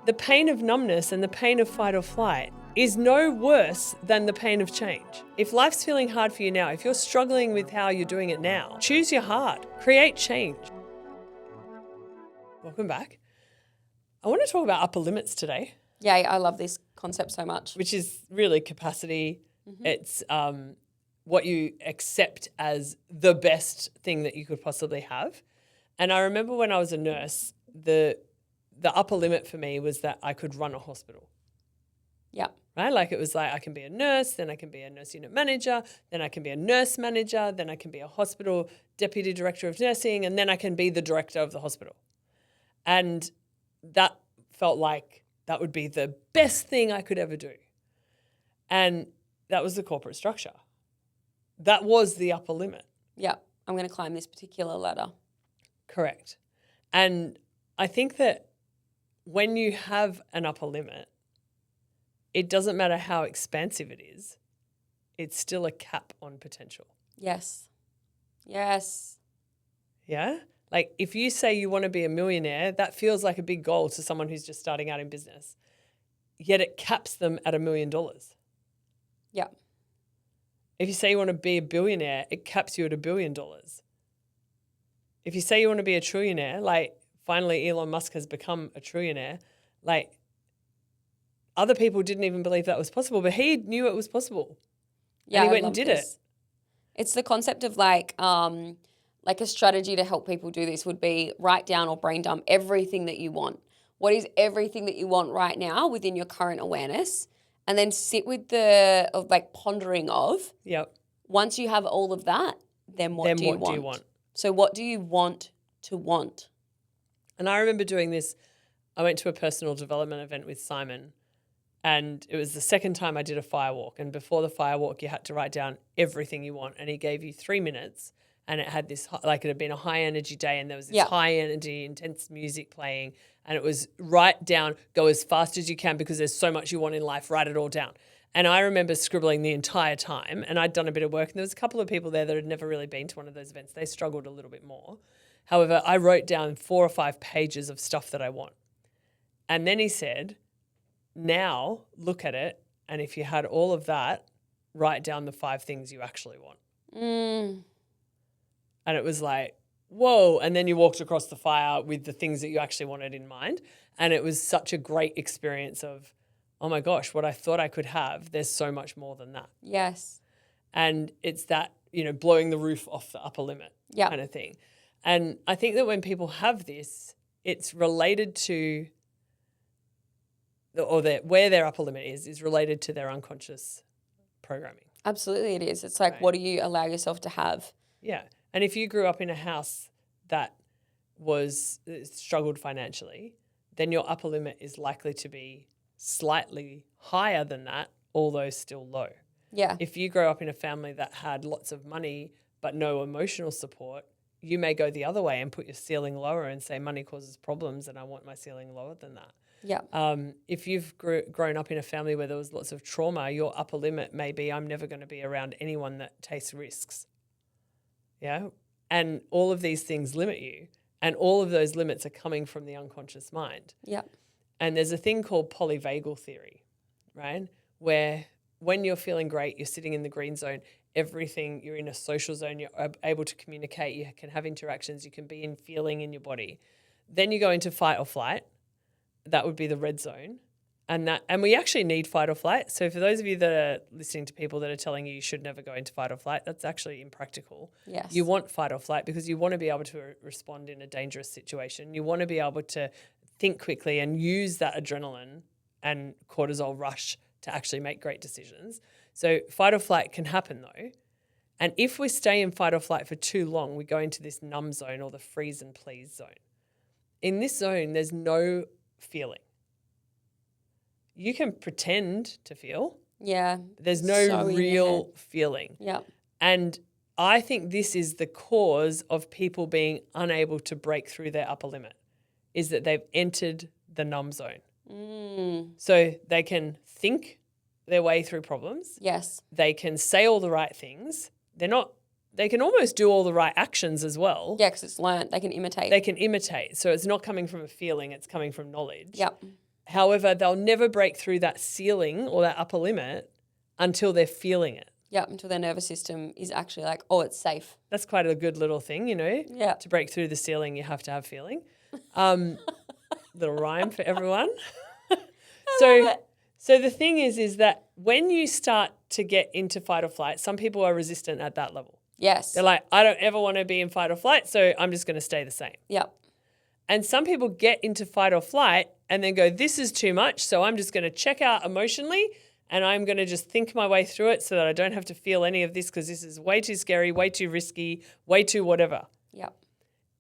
the pain of numbness and the pain of fight or flight is no worse than the pain of change. If life's feeling hard for you now, if you're struggling with how you're doing it now, choose your heart, create change. Welcome back. I want to talk about upper limits today. Yeah, I love this concept so much. Which is really capacity. Mm-hmm. It's what you accept as the best thing that you could possibly have. And I remember when I was a nurse, the upper limit for me was that I could run a hospital. Yeah. Right? Like it was like I can be a nurse, then I can be a nurse unit manager, then I can be a nurse manager, then I can be a hospital deputy director of nursing, and then I can be the director of the hospital. And that felt like that would be the best thing I could ever do. And that was the corporate structure. That was the upper limit. Yeah, I'm going to climb this particular ladder. Correct. And I think that when you have an upper limit, it doesn't matter how expansive it is, it's still a cap on potential. Yes. Yes. Yeah? Like if you say you want to be a millionaire, that feels like a big goal to someone who's just starting out in business. Yet it caps them at $1 million. Yeah. If you say you want to be a billionaire, it caps you at $1 billion. If you say you want to be a trillionaire, like finally Elon Musk has become a trillionaire, like other people didn't even believe that was possible, but he knew it was possible. Yeah, and he went and did it. It's the concept of like a strategy to help people do this would be write down or brain dump everything that you want. What is everything that you want right now within your current awareness? And then sit with the pondering of. Yep. Once you have all of that, then what do you want? So what do you want to want? And I remember doing this. I went to a personal development event with Simon, and it was the second time I did a firewalk. And before the firewalk, you had to write down everything you want. And he gave you 3 minutes. And it had this, like it had been a high energy day, and there was this high energy, intense music playing. And it was write down, go as fast as you can because there's so much you want in life, write it all down. And I remember scribbling the entire time, and I'd done a bit of work, and there was a couple of people there that had never really been to one of those events. They struggled a little bit more. However, I wrote down 4 or 5 pages of stuff that I want. And then he said, now look at it, and if you had all of that, write down the 5 things you actually want. And it was like, whoa. And then you walked across the fire with the things that you actually wanted in mind. And it was such a great experience of, oh my gosh, what I thought I could have, there's so much more than that. Yes. And it's that, blowing the roof off the upper limit kind of thing. And I think that when people have this, it's related to, where their upper limit is related to their unconscious programming. Absolutely it is. It's like, what do you allow yourself to have? Yeah. And if you grew up in a house that struggled financially, then your upper limit is likely to be slightly higher than that, although still low. Yeah. If you grow up in a family that had lots of money but no emotional support, you may go the other way and put your ceiling lower and say money causes problems and I want my ceiling lower than that. Yeah. If you've grown up in a family where there was lots of trauma, your upper limit may be I'm never going to be around anyone that takes risks. Yeah. And all of these things limit you. And all of those limits are coming from the unconscious mind. Yeah. And there's a thing called polyvagal theory, right? Where when you're feeling great, you're sitting in the green zone, everything, you're in a social zone, you're able to communicate, you can have interactions, you can be in feeling in your body. Then you go into fight or flight. That would be the red zone. And we actually need fight or flight. So for those of you that are listening to people that are telling you should never go into fight or flight, that's actually impractical. Yes. You want fight or flight because you want to be able to respond in a dangerous situation. You want to be able to think quickly and use that adrenaline and cortisol rush to actually make great decisions. So fight or flight can happen though. And if we stay in fight or flight for too long, we go into this numb zone or the freeze and please zone. In this zone, there's no feeling. You can pretend to feel. Yeah. There's no real feeling. Yeah. And I think this is the cause of people being unable to break through their upper limit, is that they've entered the numb zone. So they can think their way through problems. Yes. They can say all the right things. They can almost do all the right actions as well. Yeah, because it's learnt. They can imitate. So it's not coming from a feeling, it's coming from knowledge. Yep. However, they'll never break through that ceiling or that upper limit until they're feeling it. Yeah, until their nervous system is actually like, oh, it's safe. That's quite a good little thing, Yeah. To break through the ceiling, you have to have feeling. Little rhyme for everyone. So the thing is that when you start to get into fight or flight, some people are resistant at that level. Yes. They're like, I don't ever want to be in fight or flight, so I'm just going to stay the same. Yep. And some people get into fight or flight and then go, this is too much, so I'm just going to check out emotionally and I'm going to just think my way through it so that I don't have to feel any of this because this is way too scary, way too risky, way too whatever. Yep.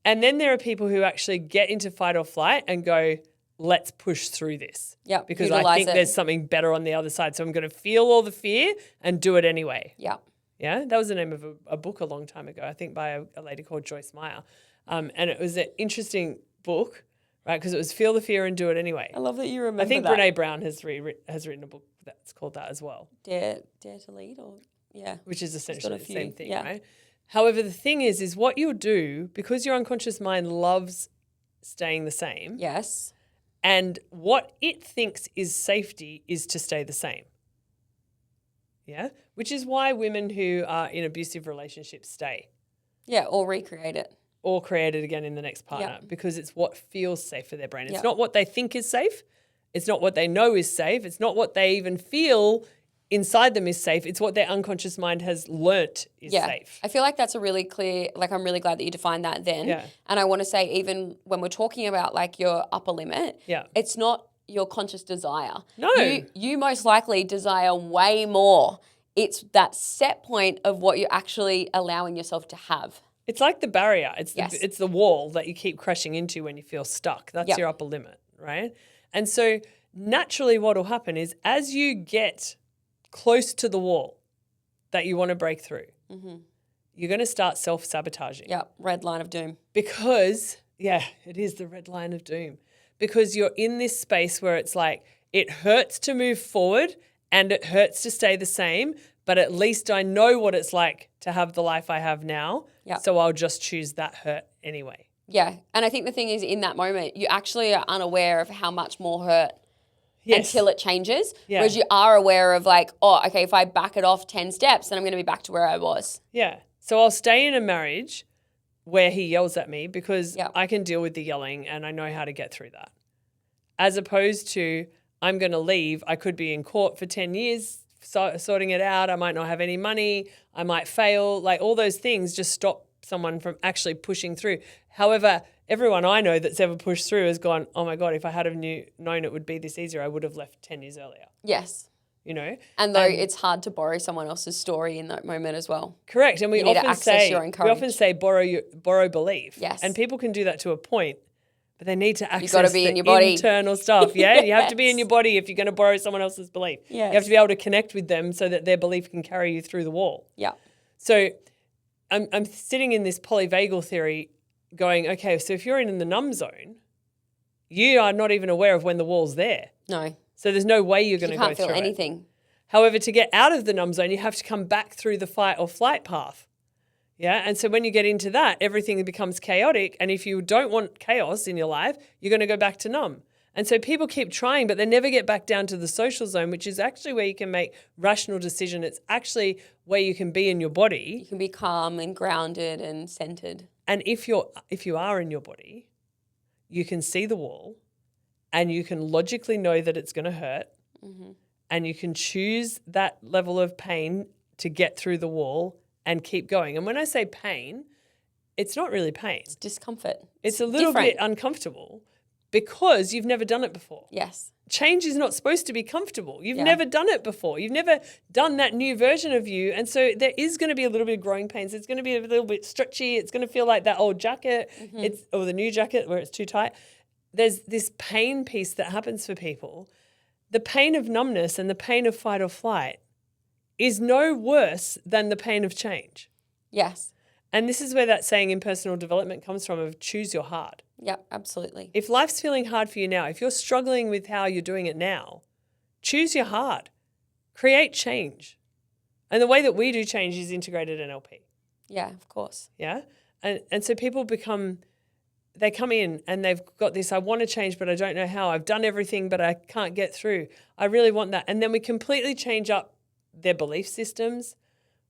And then there are people who actually get into fight or flight and go, let's push through this. Yep. Because I think there's something better on the other side. So I'm going to feel all the fear and do it anyway. Yep. Yeah. That was the name of a book a long time ago, I think by a lady called Joyce Meyer. And it was an interesting book, right? Because it was feel the fear and do it anyway. I love that you remember I think that. Brene Brown has written a book that's called that as well. Dare to lead or, yeah. Which is essentially the same thing, yeah. right? However, the thing is what you'll do, because your unconscious mind loves staying the same. Yes. And what it thinks is safety is to stay the same. Yeah? Which is why women who are in abusive relationships stay. Yeah, or recreate it. Or create it again in the next partner because it's what feels safe for their brain. It's Yep. not what they think is safe. It's not what they know is safe. It's not what they even feel inside them is safe. It's what their unconscious mind has learnt is safe. I feel like that's a really clear, like I'm really glad that you defined that then. Yeah. And I want to say even when we're talking about like your upper limit, it's not your conscious desire. No. You most likely desire way more. It's that set point of what you're actually allowing yourself to have. It's like the barrier. It's the wall that you keep crashing into when you feel stuck. That's your upper limit, right? And so naturally what will happen is as you get close to the wall that you want to break through, you're going to start self-sabotaging. Yep, red line of doom. Because, it is the red line of doom. Because you're in this space where it's like it hurts to move forward and it hurts to stay the same, but at least I know what it's like to have the life I have now, so I'll just choose that hurt anyway. Yeah, and I think the thing is in that moment, you actually are unaware of how much more hurt until it changes, whereas you are aware of like, oh, okay, if I back it off 10 steps, then I'm going to be back to where I was. Yeah, so I'll stay in a marriage where he yells at me because I can deal with the yelling and I know how to get through that. As opposed to I'm going to leave, I could be in court for 10 years sorting it out, I might not have any money, I might fail, like all those things just stop someone from actually pushing through. However, everyone I know that's ever pushed through has gone, oh my God, if I had known it would be this easier, I would have left 10 years earlier. Yes. You know? And though it's hard to borrow someone else's story in that moment as well. Correct. And we often say borrow belief. Yes. And people can do that to a point, but they need to access gotta be in your body. Internal stuff. Yeah. You have to be in your body if you're going to borrow someone else's belief. Yes. You have to be able to connect with them so that their belief can carry you through the wall. Yeah. So I'm sitting in this polyvagal theory going, okay, so if you're in the numb zone, you are not even aware of when the wall's there. No. So there's no way you're going to go through it. You can't feel anything. However, to get out of the numb zone, you have to come back through the fight or flight path. Yeah. And so when you get into that, everything becomes chaotic. And if you don't want chaos in your life, you're going to go back to numb. And so people keep trying, but they never get back down to the social zone, which is actually where you can make rational decision. It's actually where you can be in your body. You can be calm and grounded and centered. And if you are in your body, you can see the wall and you can logically know that it's going to hurt. Mm-hmm. And you can choose that level of pain to get through the wall and keep going. And when I say pain, it's not really pain. It's discomfort. It's a little bit uncomfortable because you've never done it before. Yes. Change is not supposed to be comfortable. You've never done it before. You've never done that new version of you. And so there is going to be a little bit of growing pains. It's going to be a little bit stretchy. It's going to feel like that old jacket or the new jacket where it's too tight. There's this pain piece that happens for people. The pain of numbness and the pain of fight or flight is no worse than the pain of change. Yes. And this is where that saying in personal development comes from of choose your hard. Yeah, absolutely. If life's feeling hard for you now, if you're struggling with how you're doing it now, choose your hard. Create change. And the way that we do change is integrated NLP. Yeah, of course. Yeah? And so people become they come in and they've got this, I want to change, but I don't know how. I've done everything, but I can't get through. I really want that. And then we completely change up their belief systems.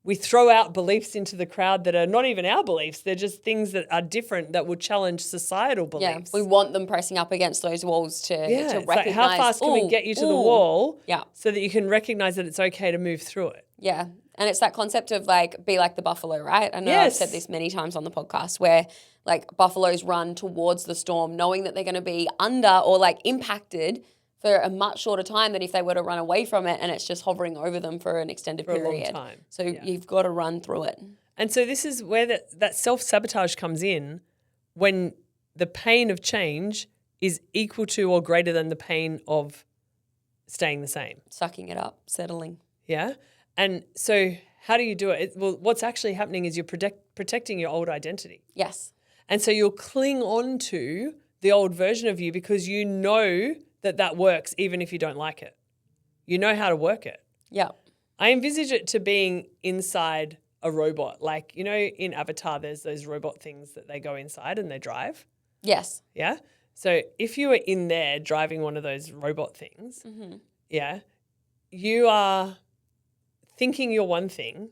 We throw out beliefs into the crowd that are not even our beliefs. They're just things that are different that will challenge societal beliefs. Yeah, we want them pressing up against those walls to It's recognize. like, how fast can we get you to the wall so that you can recognize that it's okay to move through it? Yeah. And it's that concept of like, be like the buffalo, right? I know I've said this many times on the podcast where like buffaloes run towards the storm knowing that they're going to be under or like impacted for a much shorter time than if they were to run away from it and it's just hovering over them for an extended period. A long time. So you've got to run through it. And so this is where that self-sabotage comes in, when the pain of change is equal to or greater than the pain of staying the same. Sucking it up, settling. Yeah. And so how do you do it? Well, what's actually happening is you're protecting your old identity. Yes. And so you'll cling on to the old version of you because you know that works even if you don't like it. You know how to work it. Yeah. I envisage it to being inside a robot. Like, you know, in Avatar, there's those robot things that they go inside and they drive. Yes. Yeah. So if you were in there driving one of those robot things, you are thinking you're one thing,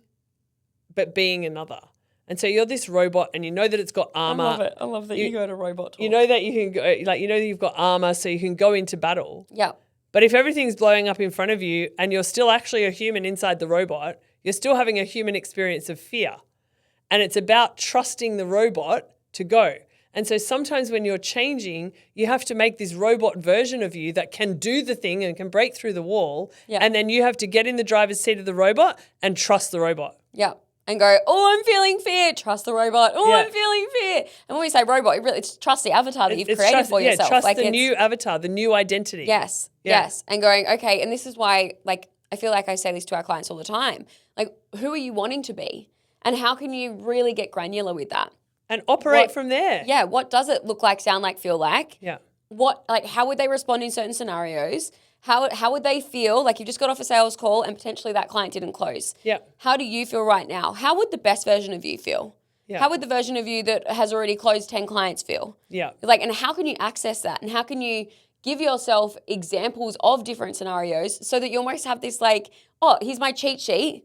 but being another. And so you're this robot and you know that it's got armor. I love it. I love that you go to robot talk. You know that you can go, like, you know that you've got armor so you can go into battle. Yeah. But if everything's blowing up in front of you and you're still actually a human inside the robot, you're still having a human experience of fear. And it's about trusting the robot to go. And so sometimes when you're changing, you have to make this robot version of you that can do the thing and can break through the wall. Yeah. And then you have to get in the driver's seat of the robot and trust the robot. Yeah. And go, oh, I'm feeling fear. Trust the robot. Oh, I'm feeling fear. And when we say robot, it's trust the avatar that you've created for yourself. Trust like the new avatar, the new identity. Yes, yes. And going, okay, and this is why, like, I feel like I say this to our clients all the time. Like, who are you wanting to be? And how can you really get granular with that? And operate from there. Yeah, what does it look like, sound like, feel like? Yeah. What, like, how would they respond in certain scenarios? How would they feel? Like, you've just got off a sales call and potentially that client didn't close. Yeah. How do you feel right now? How would the best version of you feel? Yeah. How would the version of you that has already closed 10 clients feel? Yeah. Like, and how can you access that? And how can you give yourself examples of different scenarios so that you almost have this like, oh, here's my cheat sheet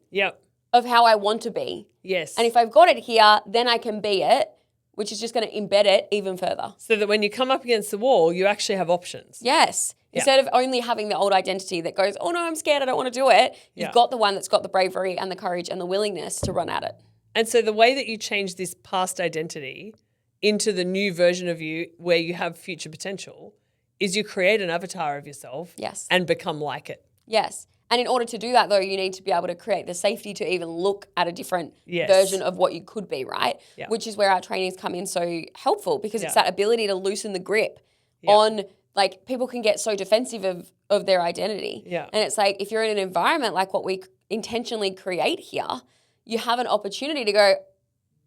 of how I want to be. Yes. And if I've got it here, then I can be it, which is just going to embed it even further. So that when you come up against the wall, you actually have options. Yes. Instead of only having the old identity that goes, oh no, I'm scared, I don't want to do it, you've got the one that's got the bravery and the courage and the willingness to run at it. And so the way that you change this past identity into the new version of you where you have future potential is you create an avatar of yourself and become like it. Yes. And in order to do that, though, you need to be able to create the safety to even look at a different version of what you could be, right? Yeah. Which is where our trainings come in so helpful because it's that ability to loosen the grip on, like, people can get so defensive of their identity. Yeah. And it's like, if you're in an environment like what we intentionally create here, you have an opportunity to go,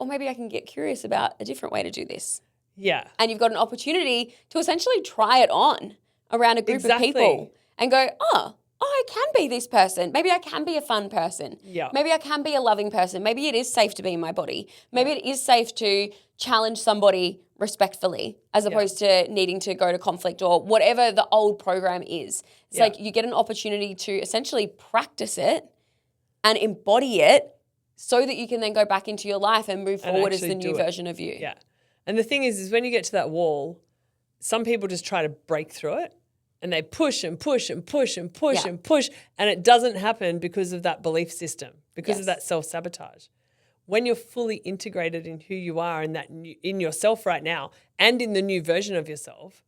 oh, maybe I can get curious about a different way to do this. Yeah. And you've got an opportunity to essentially try it on around a group of people and go, oh, I can be this person. Maybe I can be a fun person. Yeah. Maybe I can be a loving person. Maybe it is safe to be in my body. Maybe it is safe to challenge somebody respectfully as opposed to needing to go to conflict or whatever the old program is. It's like you get an opportunity to essentially practice it and embody it so that you can then go back into your life and move forward as the new version of you. Yeah. And the thing is when you get to that wall, some people just try to break through it. And they push and push and push and push and push, and it doesn't happen because of that belief system, because of that self-sabotage. When you're fully integrated in who you are and that in yourself right now and in the new version of yourself,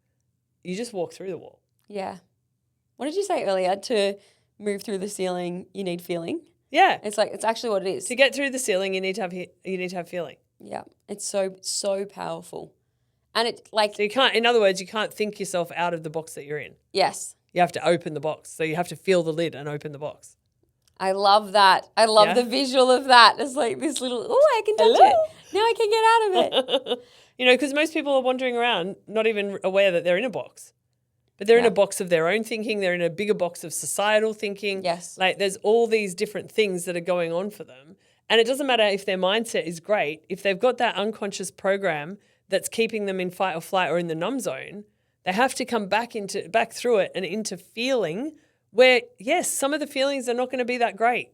you just walk through the wall. Yeah. What did you say earlier? To move through the ceiling, you need feeling. Yeah. It's like, it's actually what it is. To get through the ceiling, you need to have feeling. Yeah. It's so powerful. And it like... So you can't, in other words, you can't think yourself out of the box that you're in. Yes. You have to open the box. So you have to feel the lid and open the box. I love that. I love the visual of that. It's like this little, oh, I can touch it. Now I can get out of it. You know, because most people are wandering around not even aware that they're in a box. But they're in a box of their own thinking. They're in a bigger box of societal thinking. Yes. Like there's all these different things that are going on for them. And it doesn't matter if their mindset is great. If they've got that unconscious program that's keeping them in fight or flight or in the numb zone, they have to come back through it and into feeling where, yes, some of the feelings are not going to be that great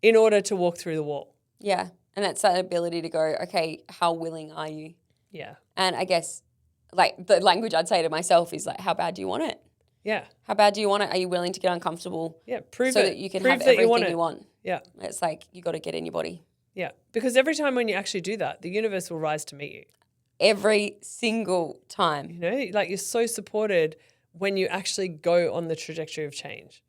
in order to walk through the wall. Yeah. And that's that ability to go, okay, how willing are you? Yeah. And I guess like the language I'd say to myself is like, how bad do you want it? Yeah. How bad do you want it? Are you willing to get uncomfortable? Yeah. Prove so it. that you can Prove have that everything you want. Yeah. It's like you got to get in your body. Yeah. Because every time when you actually do that, the universe will rise to meet you. Every single time. You know, like you're so supported when you actually go on the trajectory of change.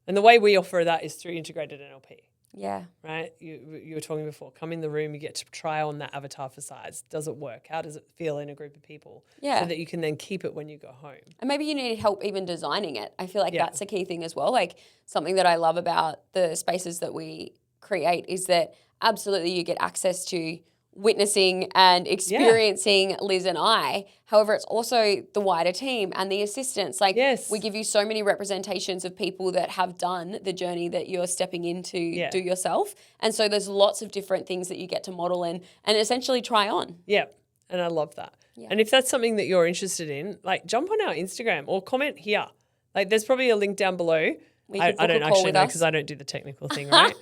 And the way we offer that is through integrated NLP. Yeah. Right? You were talking before, come in the room, you get to try on that avatar for size. Does it work? How does it feel in a group of people? Yeah. So that you can then keep it when you go home. And maybe you need help even designing it. I feel like that's a key thing as well. Like something that I love about the spaces that we create is that absolutely you get access to witnessing and experiencing Liz and I. However, it's also the wider team and the assistants. Like we give you so many representations of people that have done the journey that you're stepping into do yourself. And so there's lots of different things that you get to model and essentially try on. Yeah. And I love that. Yeah. And if that's something that you're interested in, like jump on our Instagram or comment here. Like there's probably a link down below. I don't actually know because I don't do the technical thing, right?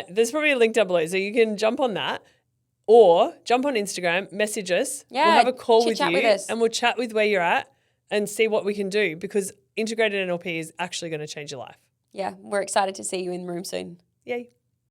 There's probably a link down below. So you can jump on that. Or jump on Instagram, message us. Yeah, we'll have a call with you and we'll chat with where you're at and see what we can do because integrated NLP is actually going to change your life. Yeah, we're excited to see you in the room soon. Yay.